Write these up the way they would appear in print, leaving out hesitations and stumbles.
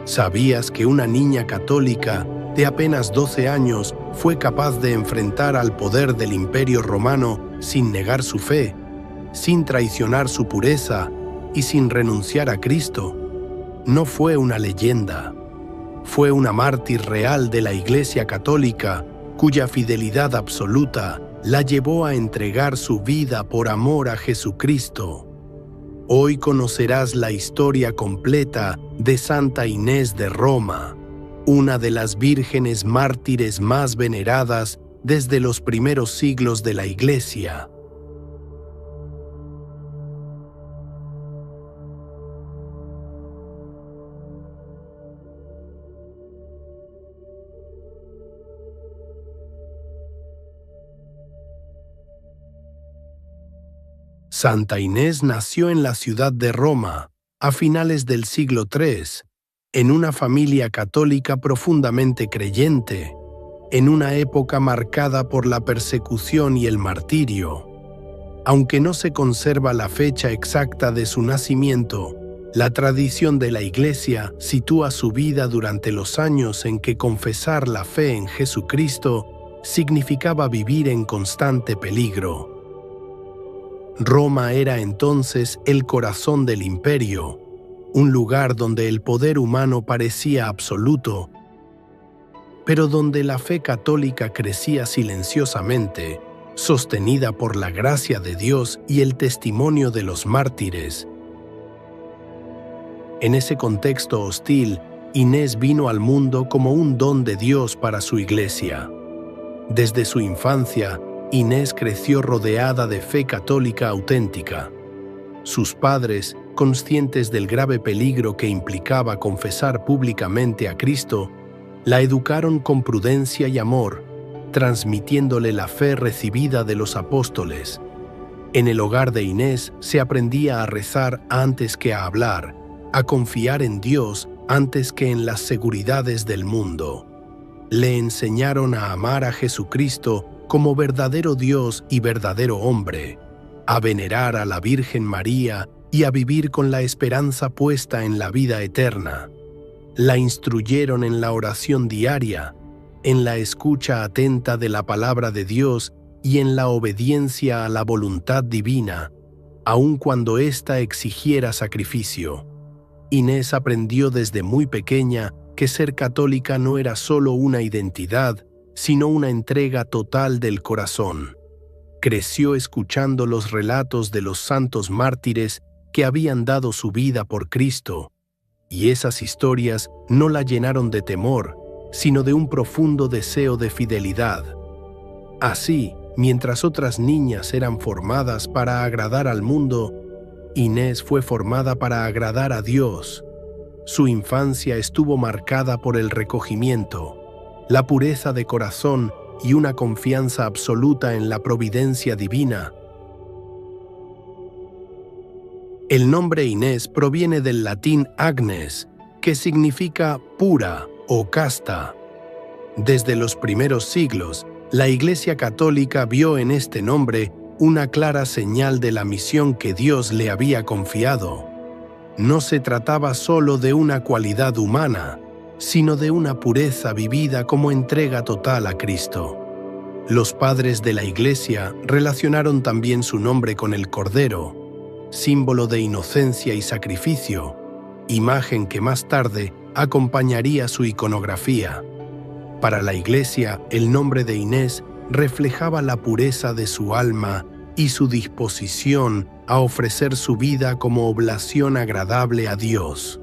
¿Sabías que una niña católica de apenas 12 años fue capaz de enfrentar al poder del Imperio Romano sin negar su fe, sin traicionar su pureza y sin renunciar a Cristo? No fue una leyenda. Fue una mártir real de la Iglesia Católica, cuya fidelidad absoluta la llevó a entregar su vida por amor a Jesucristo. Hoy conocerás la historia completa de Santa Inés de Roma, una de las vírgenes mártires más veneradas desde los primeros siglos de la Iglesia. Santa Inés nació en la ciudad de Roma, a finales del siglo III, en una familia católica profundamente creyente, en una época marcada por la persecución y el martirio. Aunque no se conserva la fecha exacta de su nacimiento, la tradición de la Iglesia sitúa su vida durante los años en que confesar la fe en Jesucristo significaba vivir en constante peligro. Roma era entonces el corazón del imperio, un lugar donde el poder humano parecía absoluto, pero donde la fe católica crecía silenciosamente, sostenida por la gracia de Dios y el testimonio de los mártires. En ese contexto hostil, Inés vino al mundo como un don de Dios para su Iglesia. Desde su infancia, Inés creció rodeada de fe católica auténtica. Sus padres, conscientes del grave peligro que implicaba confesar públicamente a Cristo, la educaron con prudencia y amor, transmitiéndole la fe recibida de los apóstoles. En el hogar de Inés se aprendía a rezar antes que a hablar, a confiar en Dios antes que en las seguridades del mundo. Le enseñaron a amar a Jesucristo como verdadero Dios y verdadero hombre, a venerar a la Virgen María y a vivir con la esperanza puesta en la vida eterna. La instruyeron en la oración diaria, en la escucha atenta de la palabra de Dios y en la obediencia a la voluntad divina, aun cuando ésta exigiera sacrificio. Inés aprendió desde muy pequeña que ser católica no era solo una identidad, sino una entrega total del corazón. Creció escuchando los relatos de los santos mártires que habían dado su vida por Cristo, y esas historias no la llenaron de temor, sino de un profundo deseo de fidelidad. Así, mientras otras niñas eran formadas para agradar al mundo, Inés fue formada para agradar a Dios. Su infancia estuvo marcada por el recogimiento, la pureza de corazón y una confianza absoluta en la providencia divina. El nombre Inés proviene del latín agnes, que significa pura o casta. Desde los primeros siglos, la Iglesia Católica vio en este nombre una clara señal de la misión que Dios le había confiado. No se trataba solo de una cualidad humana, sino de una pureza vivida como entrega total a Cristo. Los padres de la Iglesia relacionaron también su nombre con el Cordero, símbolo de inocencia y sacrificio, imagen que más tarde acompañaría su iconografía. Para la Iglesia, el nombre de Inés reflejaba la pureza de su alma y su disposición a ofrecer su vida como oblación agradable a Dios.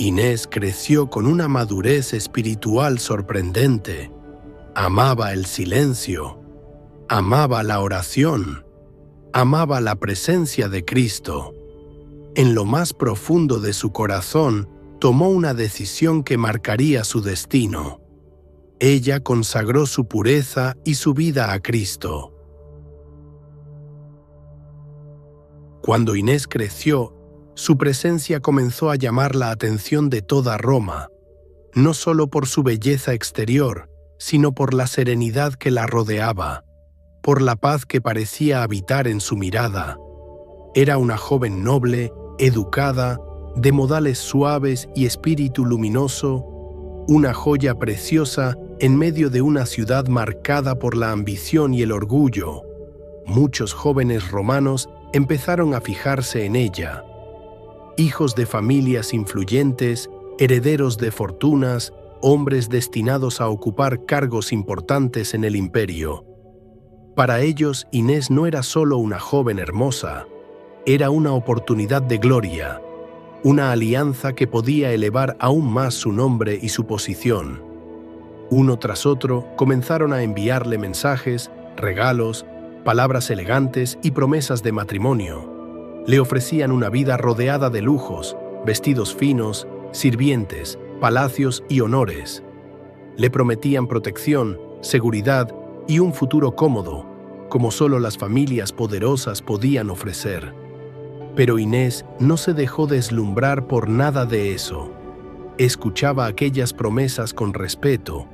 Inés creció con una madurez espiritual sorprendente. Amaba el silencio, amaba la oración, amaba la presencia de Cristo. En lo más profundo de su corazón, tomó una decisión que marcaría su destino. Ella consagró su pureza y su vida a Cristo. Cuando Inés creció, su presencia comenzó a llamar la atención de toda Roma, no solo por su belleza exterior, sino por la serenidad que la rodeaba, por la paz que parecía habitar en su mirada. Era una joven noble, educada, de modales suaves y espíritu luminoso, una joya preciosa en medio de una ciudad marcada por la ambición y el orgullo. Muchos jóvenes romanos empezaron a fijarse en ella. Hijos de familias influyentes, herederos de fortunas, hombres destinados a ocupar cargos importantes en el imperio. Para ellos, Inés no era solo una joven hermosa, era una oportunidad de gloria, una alianza que podía elevar aún más su nombre y su posición. Uno tras otro comenzaron a enviarle mensajes, regalos, palabras elegantes y promesas de matrimonio. Le ofrecían una vida rodeada de lujos, vestidos finos, sirvientes, palacios y honores. Le prometían protección, seguridad y un futuro cómodo, como solo las familias poderosas podían ofrecer. Pero Inés no se dejó deslumbrar por nada de eso. Escuchaba aquellas promesas con respeto,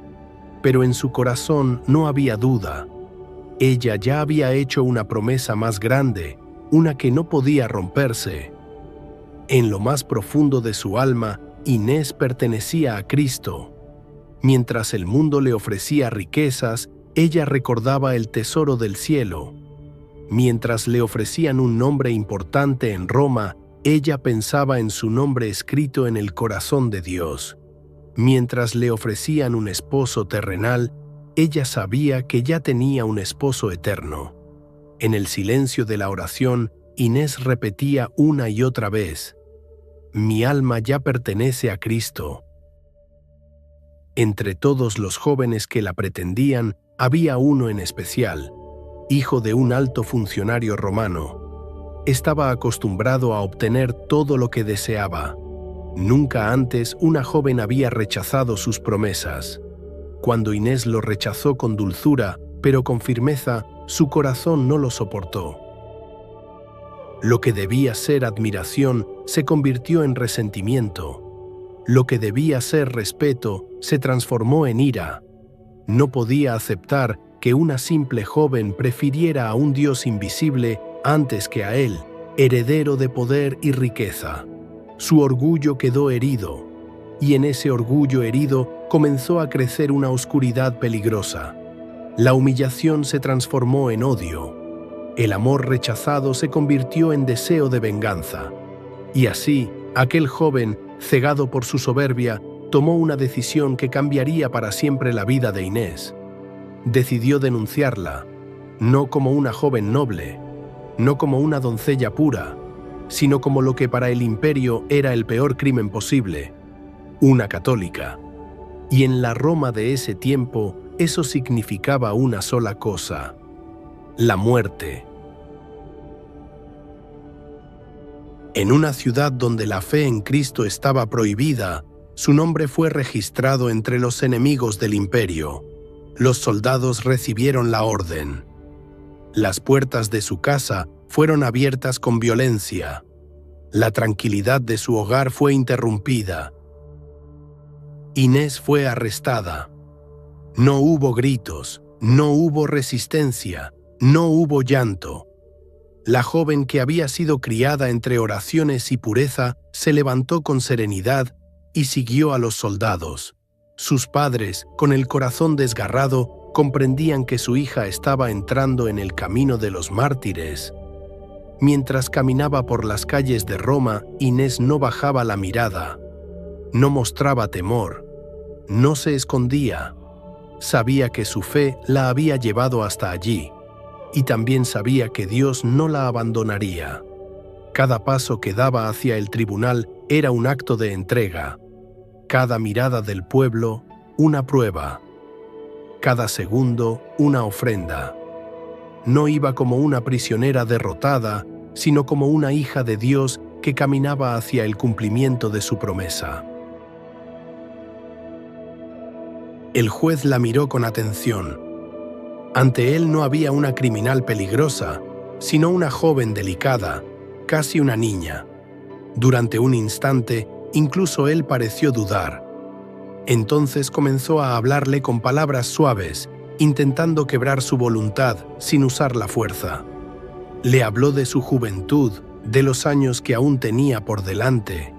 pero en su corazón no había duda. Ella ya había hecho una promesa más grande, una que no podía romperse. En lo más profundo de su alma, Inés pertenecía a Cristo. Mientras el mundo le ofrecía riquezas, ella recordaba el tesoro del cielo. Mientras le ofrecían un nombre importante en Roma, ella pensaba en su nombre escrito en el corazón de Dios. Mientras le ofrecían un esposo terrenal, ella sabía que ya tenía un esposo eterno. En el silencio de la oración, Inés repetía una y otra vez: «Mi alma ya pertenece a Cristo». Entre todos los jóvenes que la pretendían, había uno en especial, hijo de un alto funcionario romano. Estaba acostumbrado a obtener todo lo que deseaba. Nunca antes una joven había rechazado sus promesas. Cuando Inés lo rechazó con dulzura, pero con firmeza, su corazón no lo soportó. Lo que debía ser admiración se convirtió en resentimiento. Lo que debía ser respeto se transformó en ira. No podía aceptar que una simple joven prefiriera a un Dios invisible antes que a él, heredero de poder y riqueza. Su orgullo quedó herido, y en ese orgullo herido comenzó a crecer una oscuridad peligrosa. La humillación se transformó en odio. El amor rechazado se convirtió en deseo de venganza. Y así, aquel joven, cegado por su soberbia, tomó una decisión que cambiaría para siempre la vida de Inés. Decidió denunciarla, no como una joven noble, no como una doncella pura, sino como lo que para el imperio era el peor crimen posible, una católica. Y en la Roma de ese tiempo, eso significaba una sola cosa: la muerte. En una ciudad donde la fe en Cristo estaba prohibida, su nombre fue registrado entre los enemigos del imperio. Los soldados recibieron la orden. Las puertas de su casa fueron abiertas con violencia. La tranquilidad de su hogar fue interrumpida. Inés fue arrestada. No hubo gritos, no hubo resistencia, no hubo llanto. La joven que había sido criada entre oraciones y pureza se levantó con serenidad y siguió a los soldados. Sus padres, con el corazón desgarrado, comprendían que su hija estaba entrando en el camino de los mártires. Mientras caminaba por las calles de Roma, Inés no bajaba la mirada. No mostraba temor. No se escondía. Sabía que su fe la había llevado hasta allí. Y también sabía que Dios no la abandonaría. Cada paso que daba hacia el tribunal era un acto de entrega. Cada mirada del pueblo, una prueba. Cada segundo, una ofrenda. No iba como una prisionera derrotada, sino como una hija de Dios que caminaba hacia el cumplimiento de su promesa. El juez la miró con atención. Ante él no había una criminal peligrosa, sino una joven delicada, casi una niña. Durante un instante, incluso él pareció dudar. Entonces comenzó a hablarle con palabras suaves, intentando quebrar su voluntad sin usar la fuerza. Le habló de su juventud, de los años que aún tenía por delante,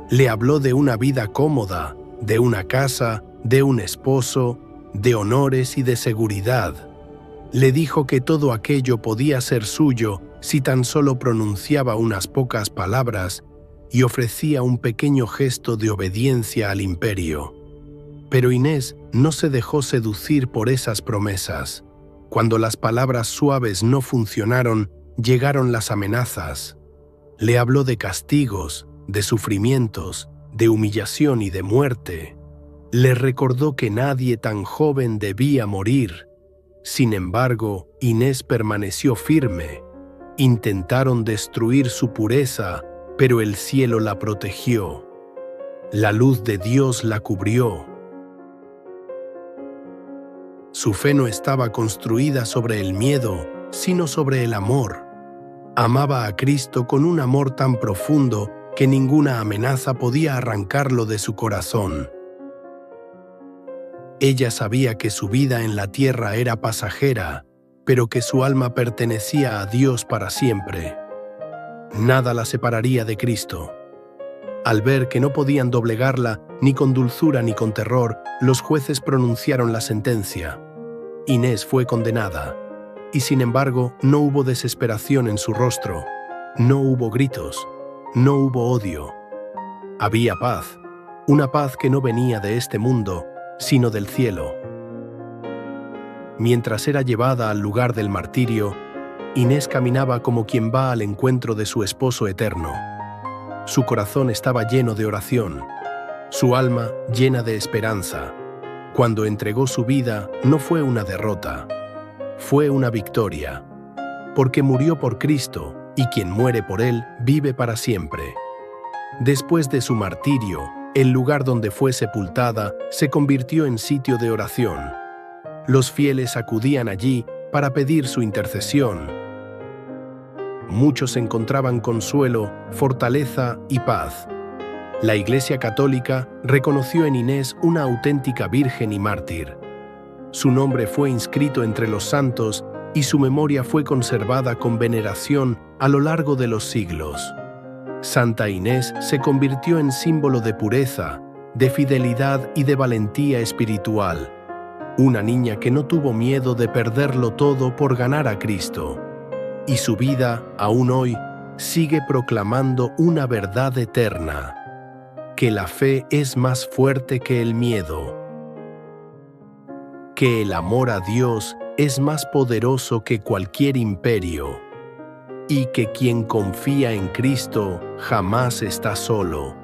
Le habló de una vida cómoda, de una casa, de un esposo, de honores y de seguridad. Le dijo que todo aquello podía ser suyo si tan solo pronunciaba unas pocas palabras y ofrecía un pequeño gesto de obediencia al imperio. Pero Inés no se dejó seducir por esas promesas. Cuando las palabras suaves no funcionaron, llegaron las amenazas. Le habló de castigos, de sufrimientos, de humillación y de muerte. Le recordó que nadie tan joven debía morir. Sin embargo, Inés permaneció firme. Intentaron destruir su pureza, pero el cielo la protegió. La luz de Dios la cubrió. Su fe no estaba construida sobre el miedo, sino sobre el amor. Amaba a Cristo con un amor tan profundo que ninguna amenaza podía arrancarlo de su corazón. Ella sabía que su vida en la tierra era pasajera, pero que su alma pertenecía a Dios para siempre. Nada la separaría de Cristo. Al ver que no podían doblegarla, ni con dulzura ni con terror, los jueces pronunciaron la sentencia. Inés fue condenada, y sin embargo no hubo desesperación en su rostro, no hubo gritos, no hubo odio. Había paz, una paz que no venía de este mundo, sino del cielo. Mientras era llevada al lugar del martirio, Inés caminaba como quien va al encuentro de su esposo eterno. Su corazón estaba lleno de oración, su alma llena de esperanza. Cuando entregó su vida, no fue una derrota, fue una victoria, porque murió por Cristo, y quien muere por Él vive para siempre. Después de su martirio, el lugar donde fue sepultada se convirtió en sitio de oración. Los fieles acudían allí para pedir su intercesión. Muchos encontraban consuelo, fortaleza y paz. La Iglesia Católica reconoció en Inés una auténtica virgen y mártir. Su nombre fue inscrito entre los santos y su memoria fue conservada con veneración a lo largo de los siglos. Santa Inés se convirtió en símbolo de pureza, de fidelidad y de valentía espiritual. Una niña que no tuvo miedo de perderlo todo por ganar a Cristo. Y su vida, aún hoy, sigue proclamando una verdad eterna: que la fe es más fuerte que el miedo, que el amor a Dios es más poderoso que cualquier imperio, y que quien confía en Cristo jamás está solo.